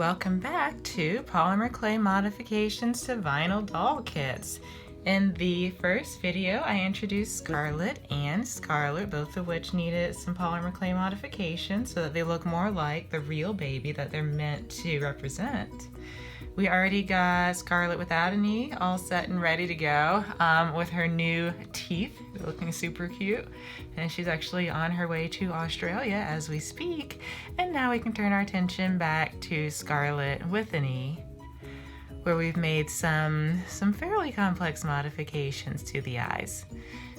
welcome back to Polymer Clay Modifications to Vinyl Doll Kits. In the first video, I introduced Scarlet and Scarlet, both of which needed some polymer clay modifications so that they look more like the real baby that they're meant to represent. We already got Scarlet without an E all set and ready to go with her new teeth. They're looking super cute. And she's actually on her way to Australia as we speak. And now we can turn our attention back to Scarlet with an E, where we've made some fairly complex modifications to the eyes.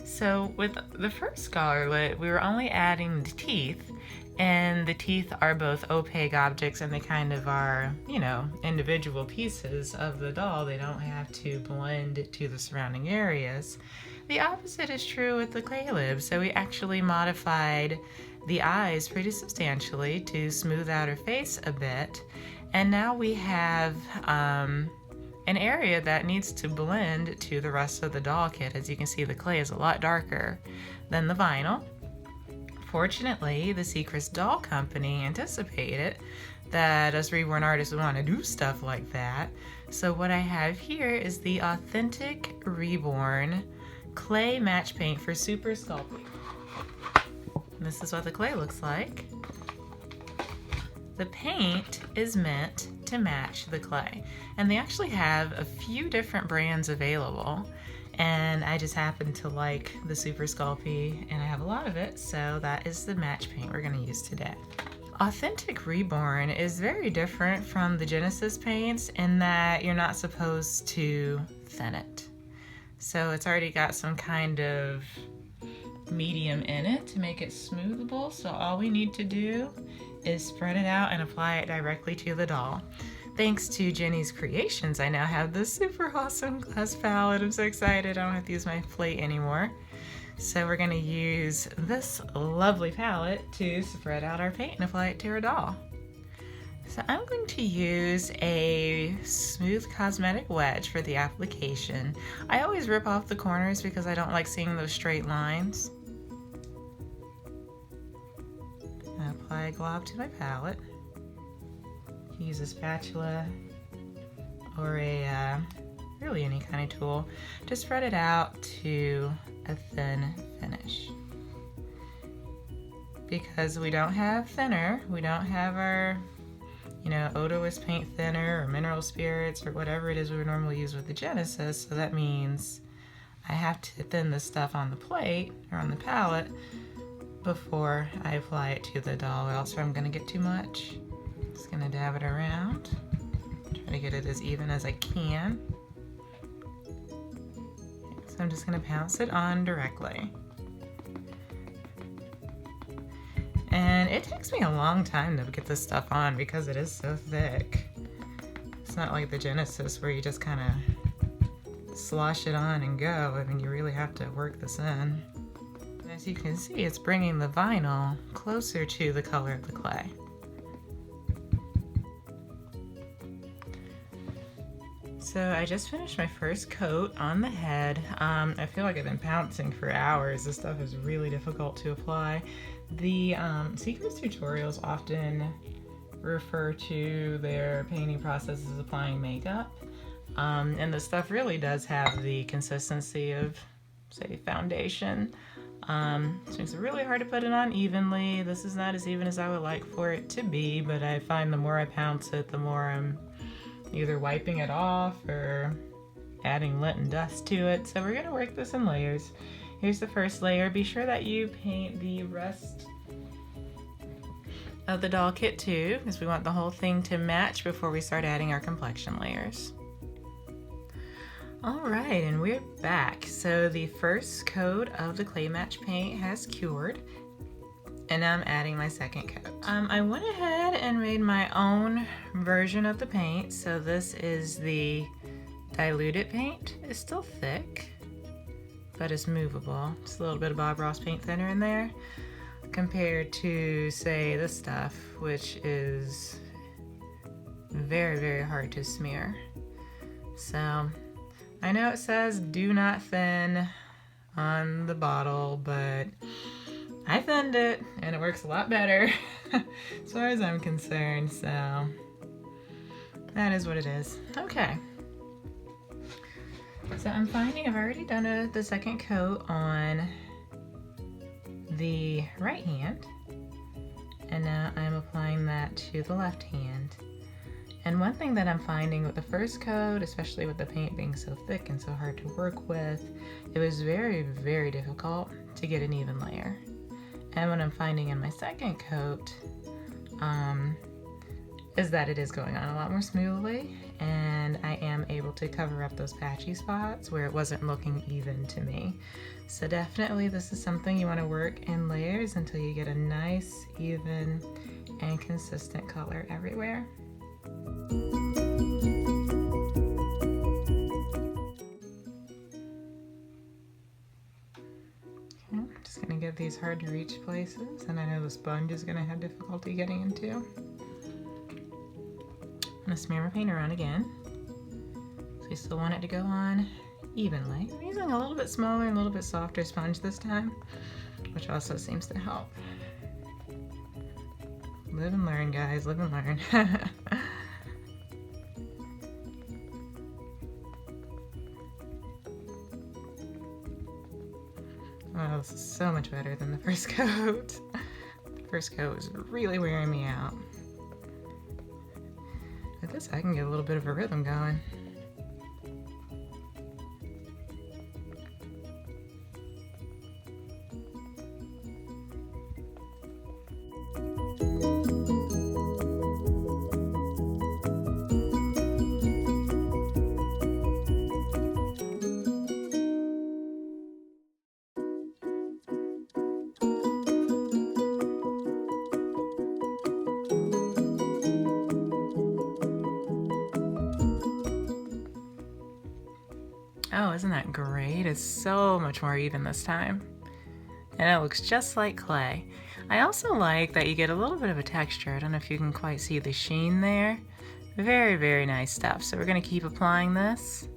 So with the first Scarlet, we were only adding the teeth, and the teeth are both opaque objects and they kind of are, you know, individual pieces of the doll. They don't have to blend to the surrounding areas. The opposite is true with the clay lips. So we actually modified the eyes pretty substantially to smooth out her face a bit. And now we have an area that needs to blend to the rest of the doll kit. As you can see, the clay is a lot darker than the vinyl. Fortunately, the Secrets Doll Company anticipated that us Reborn artists would want to do stuff like that. So what I have here is the authentic Reborn clay match paint for super sculpting. This is what the clay looks like. The paint is meant to match the clay, and they actually have a few different brands available, and I just happen to like the Super Sculpey and I have a lot of it, so that is the match paint we're going to use today. Authentic Reborn is very different from the Genesis paints in that you're not supposed to thin it. So it's already got some kind of medium in it to make it smoothable, so all we need to do is spread it out and apply it directly to the doll. Thanks to Jenny's Creations, I now have this super awesome glass palette. I'm so excited. I don't have to use my plate anymore. So we're gonna use this lovely palette to spread out our paint and apply it to our doll. So I'm going to use a smooth cosmetic wedge for the application. I always rip off the corners because I don't like seeing those straight lines. I apply a glob to my palette. Use a spatula or really any kind of tool to spread it out to a thin finish. Because we don't have thinner, we don't have our, you know, odorless paint thinner or mineral spirits or whatever it is we would normally use with the Genesis, so that means I have to thin this stuff on the plate or on the palette before I apply it to the doll, or else I'm going to get too much. Just gonna dab it around, try to get it as even as I can. So I'm just gonna pounce it on directly. And it takes me a long time to get this stuff on because it is so thick. It's not like the Genesis where you just kind of slosh it on and go. I mean, you really have to work this in. As you can see, it's bringing the vinyl closer to the color of the clay. So I just finished my first coat on the head. I feel like I've been pouncing for hours. This stuff is really difficult to apply. The Secrets tutorials often refer to their painting process as applying makeup. And the stuff really does have the consistency of, say, foundation. So it's really hard to put it on evenly. This is not as even as I would like for it to be, but I find the more I pounce it, the more I'm either wiping it off or adding lint and dust to it. So we're gonna work this in layers. Here's the first layer. Be sure that you paint the rest of the doll kit too, because we want the whole thing to match before we start adding our complexion layers. All right, and we're back. So the first coat of the clay match paint has cured, and now I'm adding my second coat. I went ahead and made my own version of the paint. So this is the diluted paint. It's still thick, but it's movable. Just a little bit of Bob Ross paint thinner in there compared to, say, this stuff, which is very, very hard to smear. So I know it says do not thin on the bottle, but I thinned it and it works a lot better as far as I'm concerned. So That is what it is. Okay. So I'm finding I've already done the second coat on the right hand, and now I'm applying that to the left hand. And one thing that I'm finding with the first coat, especially with the paint being so thick and so hard to work with, it was very, very difficult to get an even layer. And what I'm finding in my second coat is that it is going on a lot more smoothly, and I am able to cover up those patchy spots where it wasn't looking even to me. So definitely this is something you want to work in layers until you get a nice, even, and consistent color everywhere. Okay, I'm just going to get these hard to reach places, and I know the sponge is going to have difficulty getting into. I'm going to smear my paint around again. So you still want it to go on evenly. I'm using a little bit smaller and a little bit softer sponge this time, which also seems to help. Live and learn, guys, live and learn. Oh, this is so much better than the first coat. The first coat was really wearing me out. With this, I can get a little bit of a rhythm going. Oh, isn't that great? It's so much more even this time. And it looks just like clay. I also like that you get a little bit of a texture. I don't know if you can quite see the sheen there. Very, very nice stuff. So we're going to keep applying this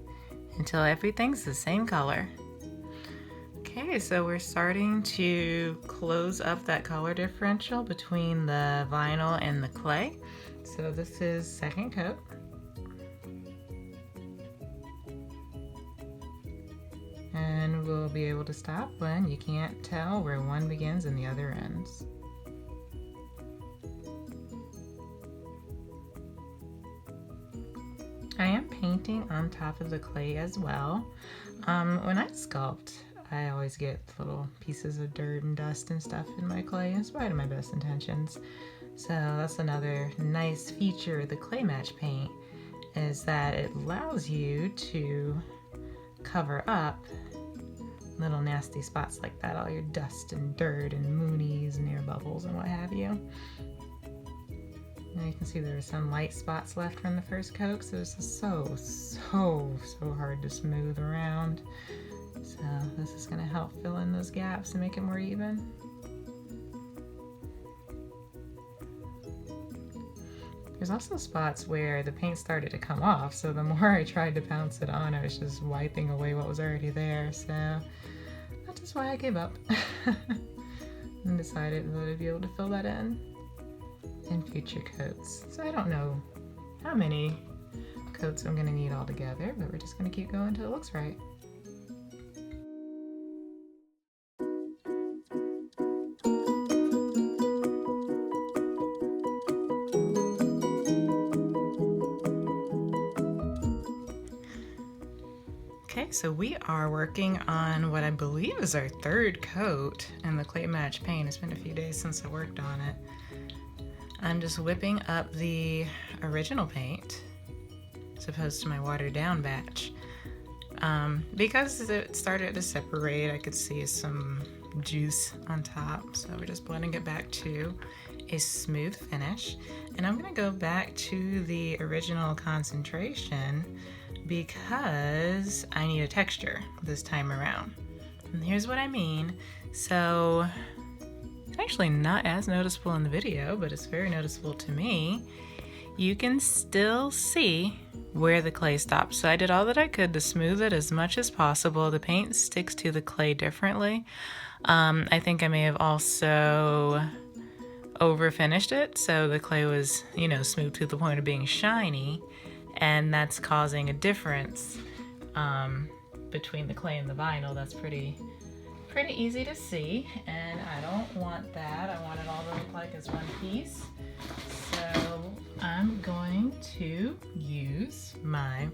until everything's the same color. Okay, so we're starting to close up that color differential between the vinyl and the clay. So this is second coat. And we'll be able to stop when you can't tell where one begins and the other ends. I am painting on top of the clay as well. When I sculpt, I always get little pieces of dirt and dust and stuff in my clay in spite of my best intentions. So that's another nice feature of the clay match paint, is that it allows you to cover up little nasty spots like that, all your dust and dirt and moonies and air bubbles and what have you. Now you can see there are some light spots left from the first coat, so this is so hard to smooth around. So this is going to help fill in those gaps and make it more even. There's also spots where the paint started to come off, so the more I tried to pounce it on, I was just wiping away what was already there. So that's just why I gave up and decided that I'd be able to fill that in future coats. So I don't know how many coats I'm going to need all together, but we're just going to keep going until it looks right. Okay, so we are working on what I believe is our third coat in the clay match paint. It's been a few days since I worked on it. I'm just whipping up the original paint as opposed to my watered down batch. Because it started to separate, I could see some juice on top, so we're just blending it back to a smooth finish. And I'm going to go back to the original concentration because I need a texture this time around. And here's what I mean. So it's actually not as noticeable in the video, but it's very noticeable to me. You can still see where the clay stops. So I did all that I could to smooth it as much as possible. The paint sticks to the clay differently. I think I may have also over finished it, so the clay was, smooth to the point of being shiny. and that's causing a difference between the clay and the vinyl. That's pretty easy to see, and I don't want that. I want it all to look like it's one piece. So I'm going to use my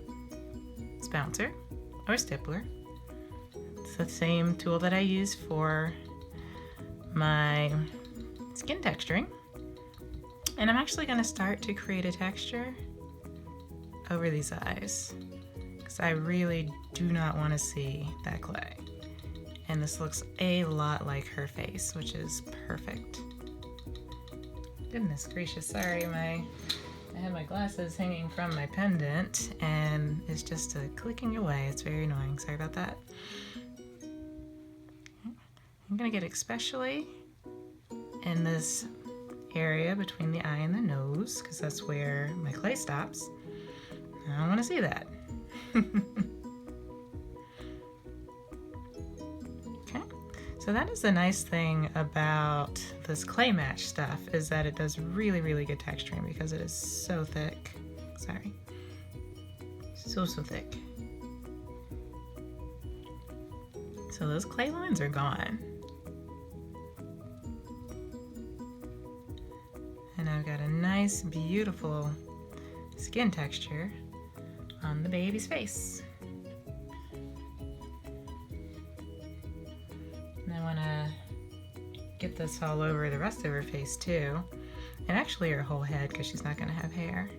spouncer or stippler. It's the same tool that I use for my skin texturing. And I'm actually going to start to create a texture over these eyes, because I really do not want to see that clay. And this looks a lot like her face, which is perfect. Goodness gracious, sorry, I had my glasses hanging from my pendant and it's just clicking away. It's very annoying. Sorry about that. I'm gonna get especially in this area between the eye and the nose, because that's where my clay stops. I don't want to see that. So that is the nice thing about this clay match stuff, is that it does really good texturing because it is so thick. Sorry. So thick. So those clay lines are gone. And I've got a nice, beautiful skin texture on the baby's face. And I want to get this all over the rest of her face too, and actually her whole head, because she's not going to have hair.